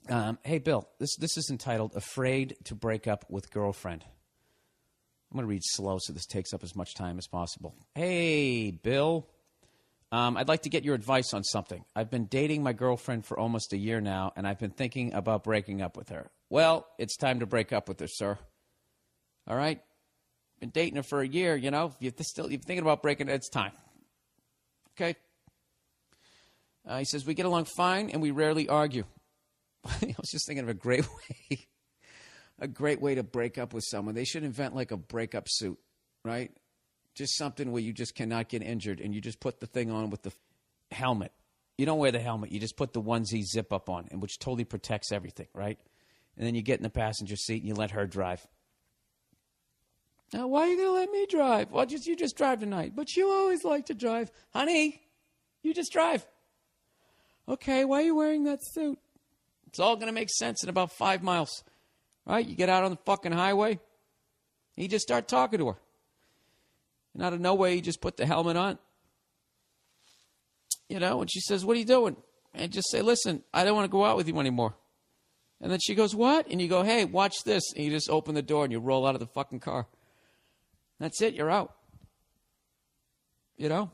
Hey, Bill, this is entitled Afraid to Break Up with Girlfriend. I'm going to read slow so this takes up as much time as possible. Hey, Bill. I'd like to get your advice on something. I've been dating my girlfriend for almost a year now, and I've been thinking about breaking up with her. Well, it's time to break up with her, sir. All right? Been dating her for a year, you know. If you're thinking about breaking it, it's time. Okay? He says, we get along fine, and we rarely argue. I was just thinking of a great way to break up with someone. They should invent like a breakup suit, right? Just something where you just cannot get injured, and you just put the thing on with the helmet. You don't wear the helmet. You just put the onesie zip up on, and which totally protects everything, right? And then you get in the passenger seat, and you let her drive. Now, why are you going to let me drive? Well, you just drive tonight. But you always like to drive. Honey, you just drive. Okay, why are you wearing that suit? It's all going to make sense in about 5 miles. Right? You get out on the fucking highway, and you just start talking to her. And out of nowhere, you just put the helmet on. You know, and she says, what are you doing? And just say, listen, I don't want to go out with you anymore. And then she goes, what? And you go, hey, watch this. And you just open the door and you roll out of the fucking car. That's it. You're out. You know?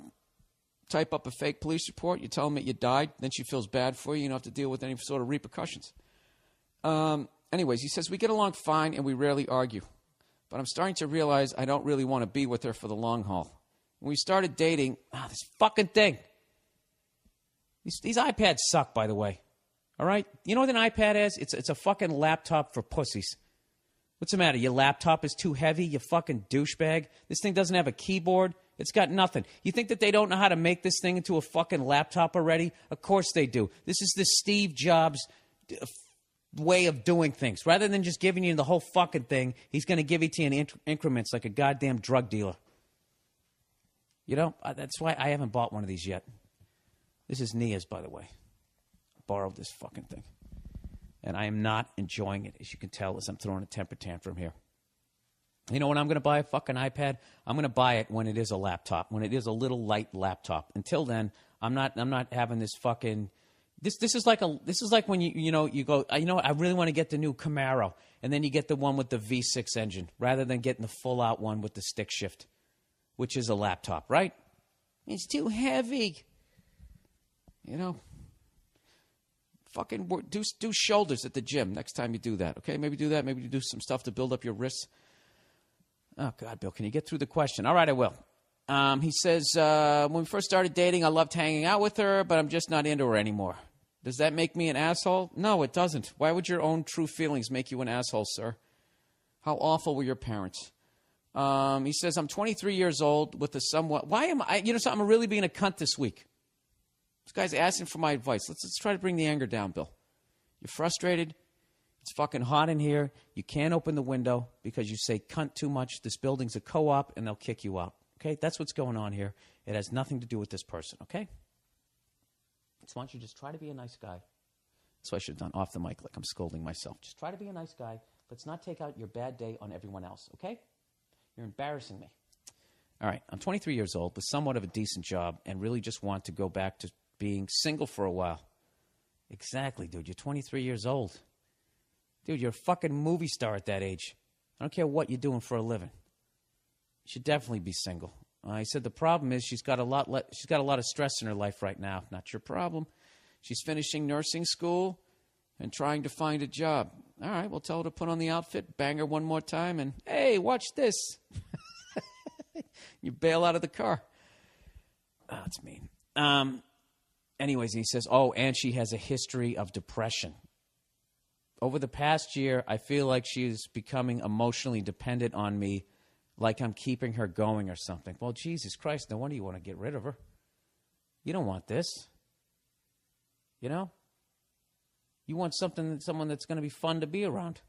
Type up a fake police report. You tell them that you died. Then she feels bad for you. You don't have to deal with any sort of repercussions. Anyways, he says, we get along fine and we rarely argue. But I'm starting to realize I don't really want to be with her for the long haul. When we started dating, this fucking thing. These iPads suck, by the way. All right? You know what an iPad is? It's a fucking laptop for pussies. What's the matter? Your laptop is too heavy, you fucking douchebag? This thing doesn't have a keyboard. It's got nothing. You think that they don't know how to make this thing into a fucking laptop already? Of course they do. This is the Steve Jobs way of doing things. Rather than just giving you the whole fucking thing, he's going to give it to you in increments like a goddamn drug dealer. You know, that's why I haven't bought one of these yet. This is Nia's, by the way. I borrowed this fucking thing. And I am not enjoying it, as you can tell, as I'm throwing a temper tantrum here. You know when I'm going to buy a fucking iPad? I'm going to buy it when it is a laptop, when it is a little light laptop. Until then, I'm not having this fucking... This is like when you go, I really want to get the new Camaro, and then you get the one with the V6 engine rather than getting the full out one with the stick shift, which is a laptop, right? It's too heavy. You know, fucking do shoulders at the gym next time you do that. Okay, maybe do that. Maybe you do some stuff to build up your wrists. Oh God, Bill, can you get through the question? All right, I will. He says, when we first started dating, I loved hanging out with her, but I'm just not into her anymore. Does that make me an asshole? No, it doesn't. Why would your own true feelings make you an asshole, sir? How awful were your parents? He says, I'm 23 years old with a somewhat... Why am I... You know something? I'm really being a cunt this week. This guy's asking for my advice. Let's try to bring the anger down, Bill. You're frustrated. It's fucking hot in here. You can't open the window because you say cunt too much. This building's a co-op, and they'll kick you out. Okay? That's what's going on here. It has nothing to do with this person, okay? So why don't you just try to be a nice guy? That's what I should have done off the mic, like I'm scolding myself. Just try to be a nice guy. Let's not take out your bad day on everyone else, okay? You're embarrassing me. All right, I'm 23 years old with somewhat of a decent job and really just want to go back to being single for a while. Exactly, dude. You're 23 years old. Dude, you're a fucking movie star at that age. I don't care what you're doing for a living. You should definitely be single. He said the problem is she's got a lot of stress in her life right now. Not your problem. She's finishing nursing school and trying to find a job. All right, we'll tell her to put on the outfit, bang her one more time, and, hey, watch this. You bail out of the car. Oh, that's mean. Anyways, he says, and she has a history of depression. Over the past year, I feel like she's becoming emotionally dependent on me, like I'm keeping her going or something. Well, Jesus Christ, no wonder you want to get rid of her. You don't want this. You know? You want someone that's going to be fun to be around.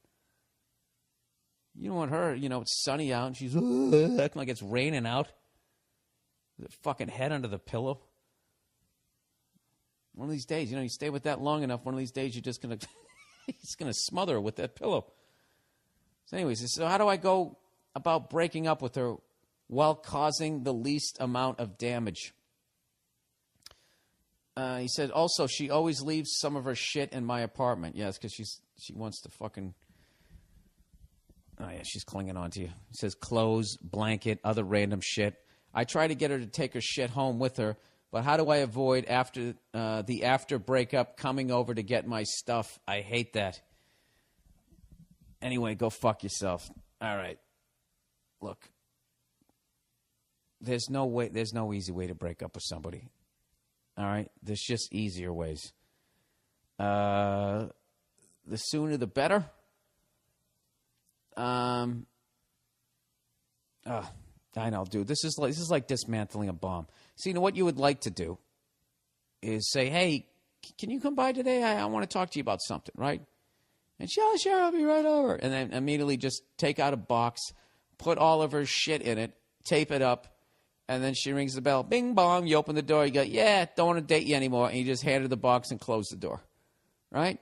You don't want her, it's sunny out and she's acting like it's raining out. With her fucking head under the pillow. One of these days, you stay with that long enough, one of these days you're just going to he's going to smother her with that pillow. So anyways, so how do I go about breaking up with her while causing the least amount of damage? He said, also, she always leaves some of her shit in my apartment. Yes, because she wants to fucking... Oh, yeah, she's clinging on to you. He says, clothes, blanket, other random shit. I try to get her to take her shit home with her, but how do I avoid the after breakup coming over to get my stuff? I hate that. Anyway, go fuck yourself. All right. Look. There's no easy way to break up with somebody. All right? There's just easier ways. The sooner the better. I know, dude. This is like dismantling a bomb. See, you know what you would like to do is say, hey, can you come by today? I want to talk to you about something, right? And sure, I'll be right over. And then immediately just take out a box, put all of her shit in it, tape it up, and then she rings the bell. Bing, bong. You open the door. You go, yeah, don't want to date you anymore. And you just hand her the box and close the door, right?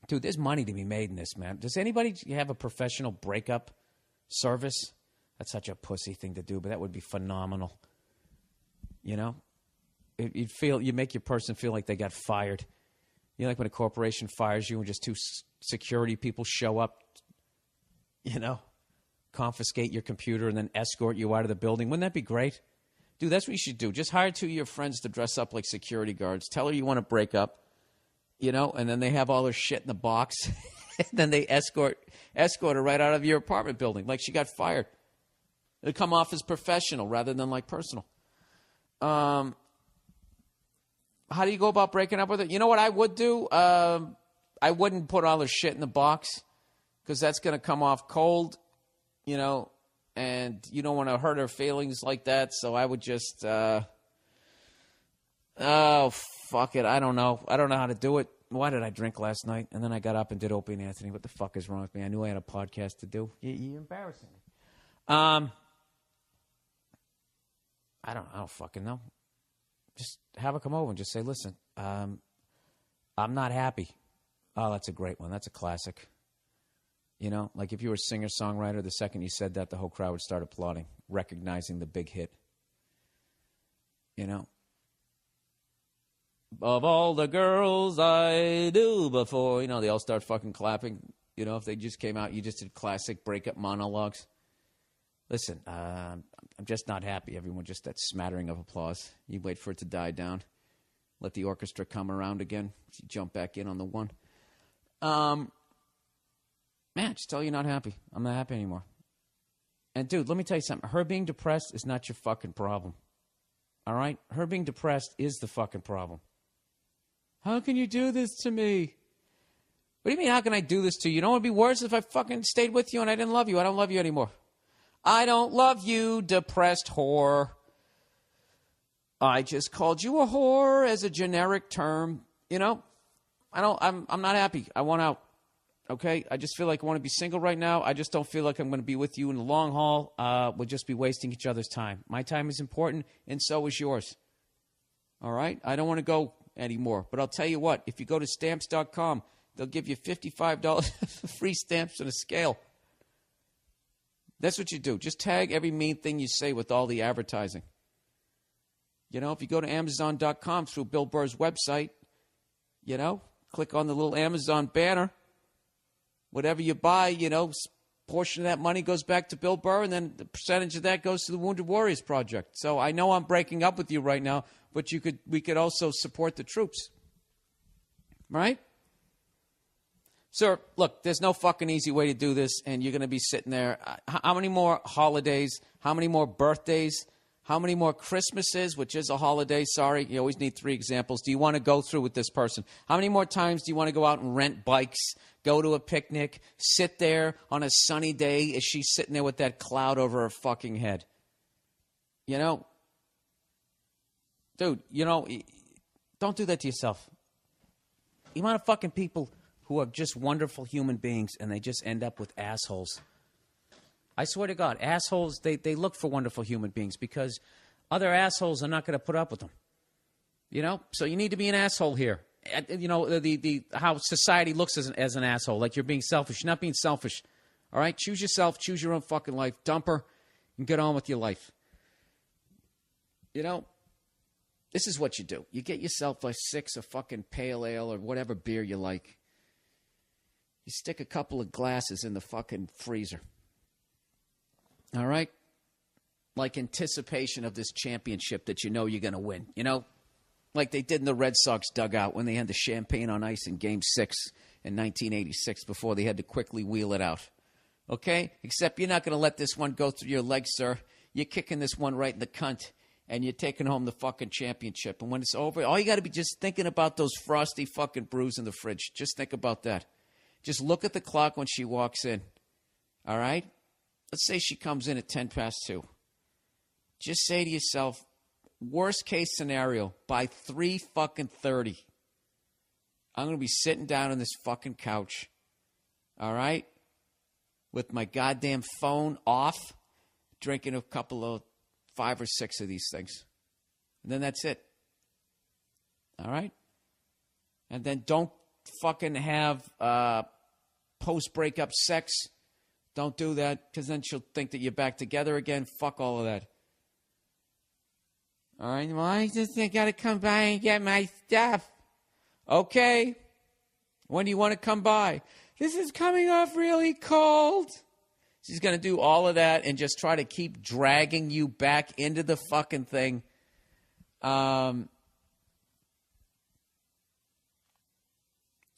Dude, there's money to be made in this, man. Does anybody have a professional breakup service? That's such a pussy thing to do, but that would be phenomenal. You know? You make your person feel like they got fired. You know, like when a corporation fires you and just two security people show up, you know, confiscate your computer and then escort you out of the building. Wouldn't that be great? Dude, that's what you should do. Just hire two of your friends to dress up like security guards. Tell her you want to break up, you know, and then they have all their shit in the box. And then they escort her right out of your apartment building like she got fired. It'll come off as professional rather than like personal. How do you go about breaking up with it? You know what I would do? I wouldn't put all her shit in the box because that's going to come off cold, you know, and you don't want to hurt her feelings like that. So I would just, oh, fuck it. I don't know. I don't know how to do it. Why did I drink last night? And then I got up and did Opie and Anthony. What the fuck is wrong with me? I knew I had a podcast to do. You're embarrassing me. I don't fucking know. Just have her come over and just say, listen, I'm not happy. Oh, that's a great one. That's a classic. You know, like if you were a singer-songwriter, the second you said that, the whole crowd would start applauding, recognizing the big hit. You know? Of all the girls I knew before, you know, they all start fucking clapping. You know, if they just came out, you just did classic breakup monologues. Listen, I'm just not happy. Everyone just that smattering of applause. You wait for it to die down. Let the orchestra come around again. You jump back in on the one. Man, just tell her you're not happy. I'm not happy anymore. And, dude, let me tell you something. Her being depressed is not your fucking problem. All right? Her being depressed is the fucking problem. How can you do this to me? What do you mean, how can I do this to you? You know what would be worse if I fucking stayed with you and I didn't love you? I don't love you anymore. I don't love you, depressed whore. I just called you a whore as a generic term. You know, I'm not happy. I want out. Okay? I just feel like I want to be single right now. I just don't feel like I'm going to be with you in the long haul. We'll just be wasting each other's time. My time is important, and so is yours. All right? I don't want to go anymore. But I'll tell you what. If you go to Stamps.com, they'll give you $55 free stamps and a scale. That's what you do. Just tag every mean thing you say with all the advertising. You know, if you go to Amazon.com through Bill Burr's website, you know, click on the little Amazon banner. Whatever you buy, you know, portion of that money goes back to Bill Burr, and then the percentage of that goes to the Wounded Warriors Project. So I know I'm breaking up with you right now, but we could also support the troops. Right? Sir, look, there's no fucking easy way to do this, and you're going to be sitting there. How many more holidays? How many more birthdays? How many more Christmases, which is a holiday? Sorry, you always need 3 examples. Do you want to go through with this person? How many more times do you want to go out and rent bikes, go to a picnic, sit there on a sunny day as she's sitting there with that cloud over her fucking head? You know? Dude, you know, don't do that to yourself. The amount of fucking people who are just wonderful human beings, and they just end up with assholes. I swear to God, assholes, they look for wonderful human beings because other assholes are not going to put up with them. You know? So you need to be an asshole here. You know, the how society looks as an asshole, like you're being selfish. You're not being selfish. All right? Choose yourself. Choose your own fucking life. Dump her and get on with your life. You know? This is what you do. You get yourself a 6 of fucking pale ale or whatever beer you like. You stick a couple of glasses in the fucking freezer. All right? Like anticipation of this championship that you know you're going to win. You know? Like they did in the Red Sox dugout when they had the champagne on ice in Game 6 in 1986 before they had to quickly wheel it out. Okay? Except you're not going to let this one go through your legs, sir. You're kicking this one right in the cunt. And you're taking home the fucking championship. And when it's over, all you got to be just thinking about those frosty fucking brews in the fridge. Just think about that. Just look at the clock when she walks in. All right? Let's say she comes in at 10 past 2. Just say to yourself, worst case scenario, by 3:30, I'm going to be sitting down on this fucking couch. All right? With my goddamn phone off, drinking a couple of 5 or 6 of these things. And then that's it. All right? And then don't fucking have post-breakup sex. Don't do that, because then she'll think that you're back together again. Fuck all of that. All right? Well, I just got to come by and get my stuff. Okay. When do you want to come by? This is coming off really cold. She's going to do all of that and just try to keep dragging you back into the fucking thing. I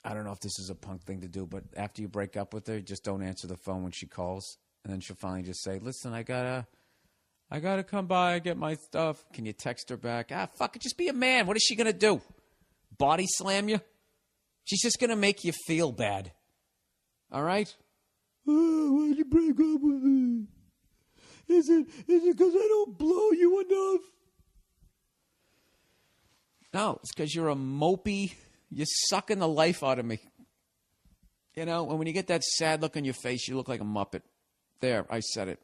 don't know if this is a punk thing to do, but after you break up with her, just don't answer the phone when she calls. And then she'll finally just say, listen, I gotta come by and get my stuff. Can you text her back? Fuck it, just be a man. What is she going to do? Body slam you? She's just going to make you feel bad. All right? Oh, why'd you break up with me? Is it because I don't blow you enough? No, it's because you're a mopey. You're sucking the life out of me. You know, and when you get that sad look on your face, you look like a Muppet. There, I said it.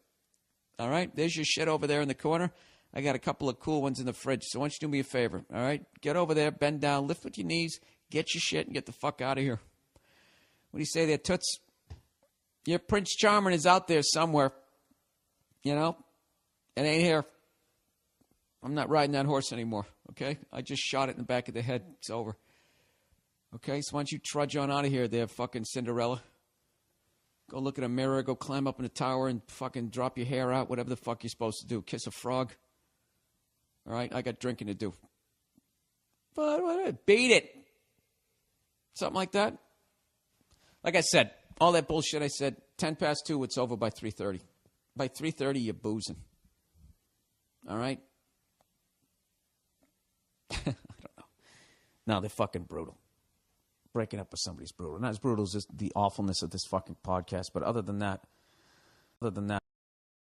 All right? There's your shit over there in the corner. I got a couple of cool ones in the fridge. So why don't you do me a favor, all right? Get over there, bend down, lift with your knees, get your shit, and get the fuck out of here. What do you say there, Toots? Your Prince Charming is out there somewhere. You know? It ain't here. I'm not riding that horse anymore, okay? I just shot it in the back of the head. It's over. Okay, so why don't you trudge on out of here there, fucking Cinderella. Go look at a mirror, go climb up in a tower and fucking drop your hair out, whatever the fuck you're supposed to do. Kiss a frog. All right, I got drinking to do. But beat it. Something like that. Like I said, all that bullshit I said, 10 past 2, it's over by 3:30. By 3:30, you're boozing. All right? I don't know. No, they're fucking brutal. Breaking up with somebody's brutal. Not as brutal as the awfulness of this fucking podcast, but other than that,